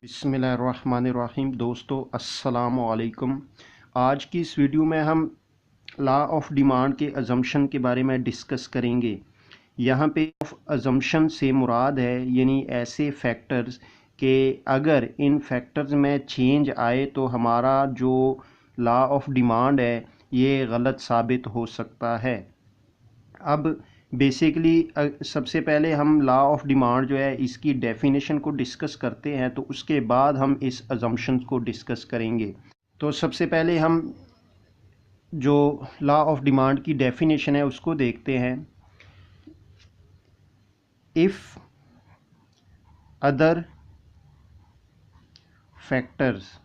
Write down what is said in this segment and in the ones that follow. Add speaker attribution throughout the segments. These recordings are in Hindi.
Speaker 1: बिस्मिल्लाहिर्रहमानिर्रहीम। दोस्तों अस्सलामु अलैकुम। आज की इस वीडियो में हम लॉ ऑफ डिमांड के अजम्पशन के बारे में डिस्कस करेंगे। यहाँ पे अजम्पशन से मुराद है यानी ऐसे फैक्टर्स के अगर इन फैक्टर्स में चेंज आए तो हमारा जो लॉ ऑफ डिमांड है ये गलत साबित हो सकता है। अब बेसिकली सबसे पहले हम लॉ ऑफ डिमांड जो है इसकी डेफिनेशन को डिस्कस करते हैं, तो उसके बाद हम इस अजम्पशन को डिस्कस करेंगे। तो सबसे पहले हम जो लॉ ऑफ डिमांड की डेफिनेशन है उसको देखते हैं। If other factors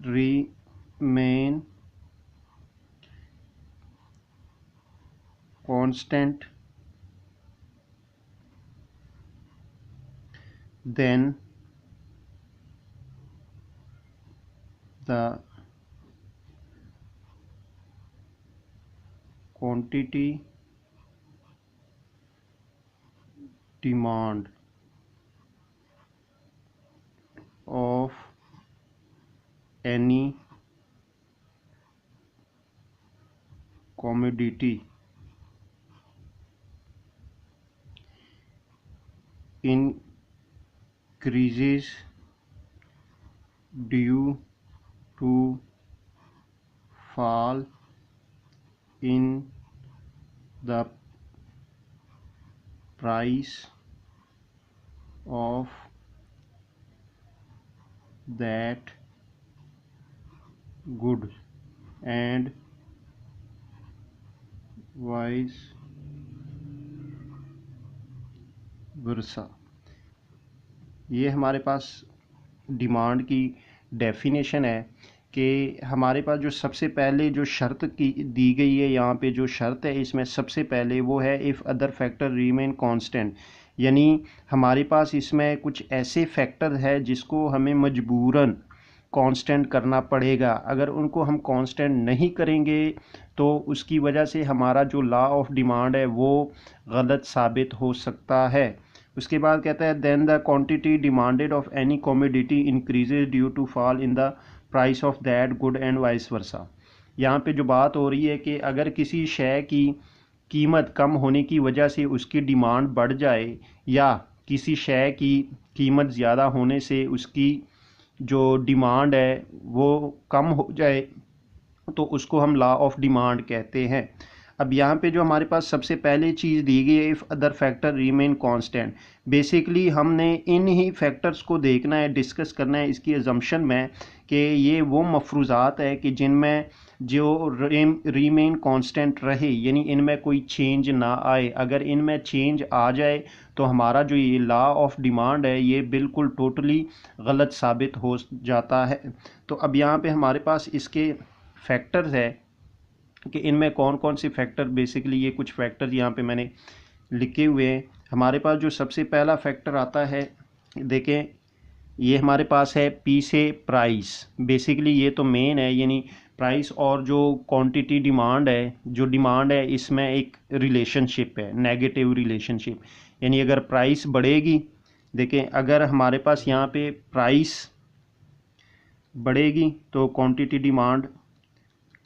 Speaker 1: remain constant then the quantity demand of any commodity increases due to fall in the price of that good and vice versa। ये हमारे पास डिमांड की डेफिनेशन है कि हमारे पास जो सबसे पहले जो शर्त की दी गई है, यहाँ पे जो शर्त है इसमें सबसे पहले वो है if other factor remain constant, यानी हमारे पास इसमें कुछ ऐसे फैक्टर है जिसको हमें मजबूरन कांस्टेंट करना पड़ेगा। अगर उनको हम कांस्टेंट नहीं करेंगे तो उसकी वजह से हमारा जो लॉ ऑफ डिमांड है वो गलत साबित हो सकता है। उसके बाद कहता है then the quantity demanded of any commodity increases due to fall in the price of that good and vice versa. यहाँ पे जो बात हो रही है कि अगर किसी शय की कीमत कम होने की वजह से उसकी डिमांड बढ़ जाए या किसी शय की कीमत ज़्यादा होने से उसकी जो डिमांड है वो कम हो जाए तो उसको हम लॉ ऑफ डिमांड कहते हैं। अब यहाँ पे जो हमारे पास सबसे पहले चीज़ दी गई है if other factor remain constant, basically हमने इन ही फैक्टर्स को देखना है, डिस्कस करना है इसकी अजम्पशन में कि ये वो मफरूज़ात है कि जिनमें जो रिमेन कांस्टेंट रहे, यानी इनमें कोई चेंज ना आए। अगर इनमें चेंज आ जाए तो हमारा जो ये लॉ ऑफ डिमांड है ये बिल्कुल टोटली गलत साबित हो जाता है। तो अब यहाँ पे हमारे पास इसके फैक्टर्स है कि इनमें कौन कौन से फैक्टर, बेसिकली ये कुछ फैक्टर यहाँ पे मैंने लिखे हुए हैं। हमारे पास जो सबसे पहला फैक्टर आता है, देखें ये हमारे पास है पी से प्राइस। बेसिकली ये तो मेन है, यानी प्राइस और जो क्वांटिटी डिमांड है, जो डिमांड है इसमें एक रिलेशनशिप है, नेगेटिव रिलेशनशिप। यानी अगर प्राइस बढ़ेगी, देखें अगर हमारे पास यहाँ पे प्राइस बढ़ेगी तो क्वांटिटी डिमांड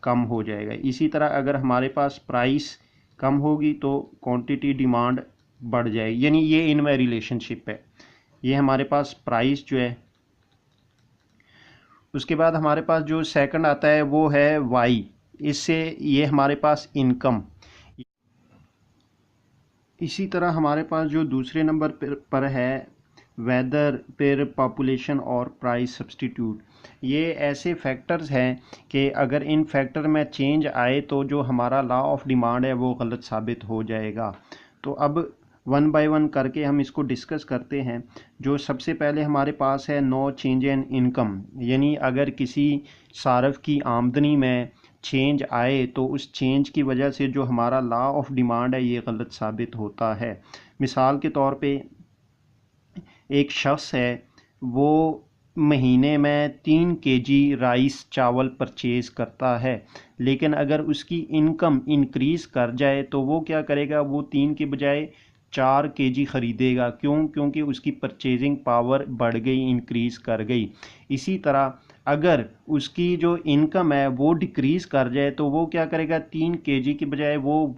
Speaker 1: कम हो जाएगा। इसी तरह अगर हमारे पास प्राइस कम होगी तो क्वांटिटी डिमांड बढ़ जाएगी, यानी ये इनमें रिलेशनशिप है। ये हमारे पास प्राइस जो है। उसके बाद हमारे पास जो सेकंड आता है वो है वाई, इससे ये हमारे पास इनकम। इसी तरह हमारे पास जो दूसरे नंबर पर है वेदर पर पॉपुलेशन और प्राइस सब्सटीट्यूट। ये ऐसे फैक्टर्स हैं कि अगर इन फैक्टर में चेंज आए तो जो हमारा लॉ ऑफ डिमांड है वो गलत साबित हो जाएगा। तो अब वन बाय वन करके हम इसको डिस्कस करते हैं। जो सबसे पहले हमारे पास है नो चेंज इन इनकम, यानी अगर किसी सार्फ की आमदनी में चेंज आए तो उस चेंज की वजह से जो हमारा लॉ ऑफ डिमांड है ये गलत साबित होता है। मिसाल के तौर पे एक शख्स है वो महीने में 3 kg राइस चावल परचेज़ करता है, लेकिन अगर उसकी इनकम इंक्रीज़ कर जाए तो वो क्या करेगा, वो 3 के बजाय 4 kg ख़रीदेगा। क्यों? क्योंकि उसकी परचेजिंग पावर बढ़ गई, इंक्रीज़ कर गई। इसी तरह अगर उसकी जो इनकम है वो डिक्रीज़ कर जाए तो वो क्या करेगा, 3 kg के बजाय वो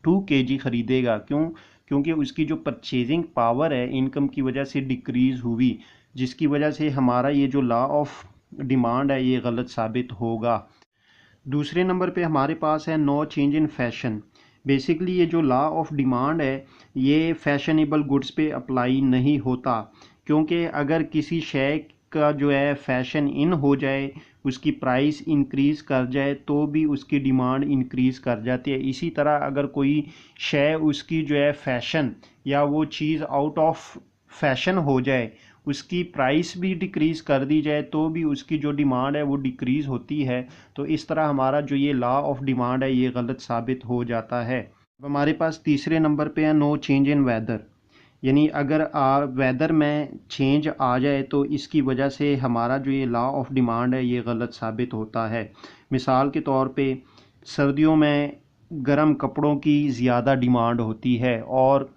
Speaker 1: 2 kg ख़रीदेगा। क्यों? क्योंकि उसकी जो परचेजिंग पावर है इनकम की वजह से डिक्रीज़ हुई, जिसकी वजह से हमारा ये जो लॉ ऑफ डिमांड है ये गलत साबित होगा। दूसरे नंबर पे हमारे पास है no change in fashion. Basically ये जो लॉ ऑफ डिमांड है ये फैशनेबल गुड्स पे अप्लाई नहीं होता, क्योंकि अगर किसी शय का जो है फैशन इन हो जाए, उसकी प्राइस इंक्रीज़ कर जाए तो भी उसकी डिमांड इंक्रीज़ कर जाती है। इसी तरह अगर कोई शय उसकी जो है फैशन या वो चीज़ आउट ऑफ फैशन हो जाए, उसकी प्राइस भी डिक्रीज़ कर दी जाए तो भी उसकी जो डिमांड है वो डिक्रीज़ होती है। तो इस तरह हमारा जो ये लॉ ऑफ डिमांड है ये गलत साबित हो जाता है। अब हमारे पास तीसरे नंबर पे है नो चेंज इन वेदर। यानी अगर वेदर में चेंज आ जाए तो इसकी वजह से हमारा जो ये लॉ ऑफ डिमांड है ये गलत साबित होता है। मिसाल के तौर पे सर्दियों में गर्म कपड़ों की ज़्यादा डिमांड होती है और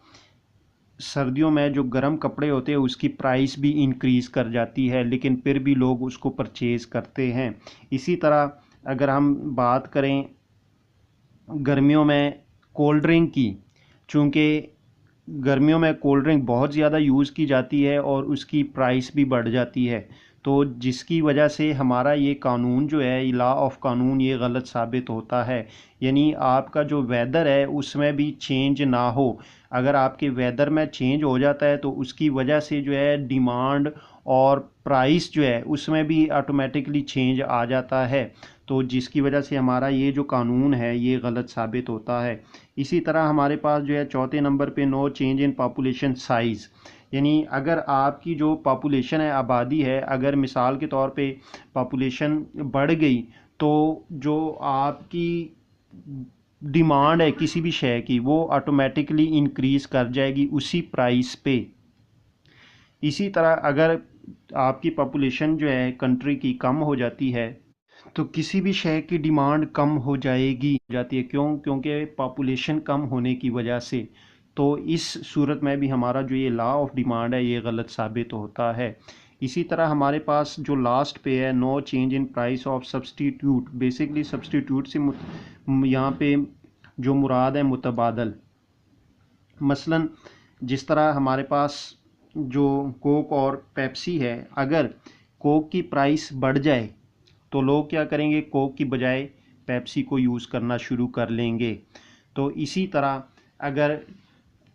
Speaker 1: सर्दियों में जो गर्म कपड़े होते हैं उसकी प्राइस भी इंक्रीज़ कर जाती है, लेकिन फिर भी लोग उसको परचेज़ करते हैं। इसी तरह अगर हम बात करें गर्मियों में कोल्ड ड्रिंक की, चूँकि गर्मियों में कोल्ड ड्रिंक बहुत ज़्यादा यूज़ की जाती है और उसकी प्राइस भी बढ़ जाती है, तो जिसकी वजह से हमारा ये कानून जो है, लॉ ऑफ कानून ये गलत साबित होता है। यानी आपका जो वेदर है उसमें भी चेंज ना हो, अगर आपके वेदर में चेंज हो जाता है तो उसकी वजह से जो है डिमांड और प्राइस जो है उसमें भी ऑटोमेटिकली चेंज आ जाता है, तो जिसकी वजह से हमारा ये जो कानून है ये गलत साबित होता है। इसी तरह हमारे पास जो है चौथे नंबर पे no change in population size. यानी अगर आपकी जो पॉपुलेशन है, आबादी है, अगर मिसाल के तौर पे पॉपुलेशन बढ़ गई तो जो आपकी डिमांड है किसी भी शय की वो ऑटोमेटिकली इंक्रीज़ कर जाएगी उसी प्राइस पे। इसी तरह अगर आपकी पॉपुलेशन जो है कंट्री की कम हो जाती है तो किसी भी शय की डिमांड कम हो जाती है। क्यों? क्योंकि पॉपुलेशन कम होने की वजह से। तो इस सूरत में भी हमारा जो ये लॉ ऑफ डिमांड है ये गलत साबित होता है। इसी तरह हमारे पास जो लास्ट पे है no change in price of substitute. Basically substitute से यहाँ पे जो मुराद है मुतबादल। मसलन जिस तरह हमारे पास जो कोक और पेप्सी है, अगर कोक की प्राइस बढ़ जाए तो लोग क्या करेंगे, कोक की बजाय पेप्सी को यूज़ करना शुरू कर लेंगे। तो इसी तरह अगर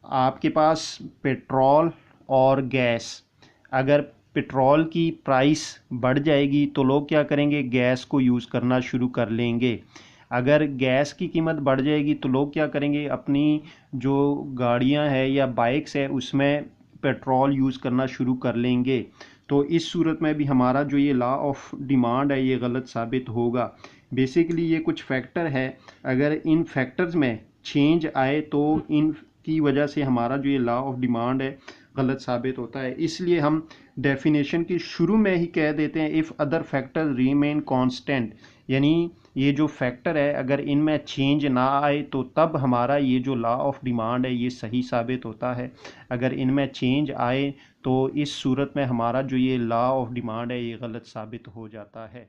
Speaker 1: आपके पास पेट्रोल और गैस, अगर पेट्रोल की प्राइस बढ़ जाएगी तो लोग क्या करेंगे, गैस को यूज़ करना शुरू कर लेंगे। अगर गैस की कीमत बढ़ जाएगी तो लोग क्या करेंगे, अपनी जो गाड़ियां हैं या बाइक्स है उसमें पेट्रोल यूज़ करना शुरू कर लेंगे। तो इस सूरत में भी हमारा जो ये लॉ ऑफ डिमांड है ये गलत साबित होगा। बेसिकली ये कुछ फैक्टर है, अगर इन फैक्टर्स में चेंज आए तो इन की वजह से हमारा जो ये लॉ ऑफ डिमांड है गलत साबित होता है। इसलिए हम डेफिनेशन की शुरू में ही कह देते हैं if other factor remain constant. यानी ये जो फैक्टर है अगर इनमें चेंज ना आए तो तब हमारा ये जो लॉ ऑफ डिमांड है ये सही साबित होता है। अगर इनमें चेंज आए तो इस सूरत में हमारा जो ये लॉ ऑफ डिमांड है ये गलत साबित हो जाता है।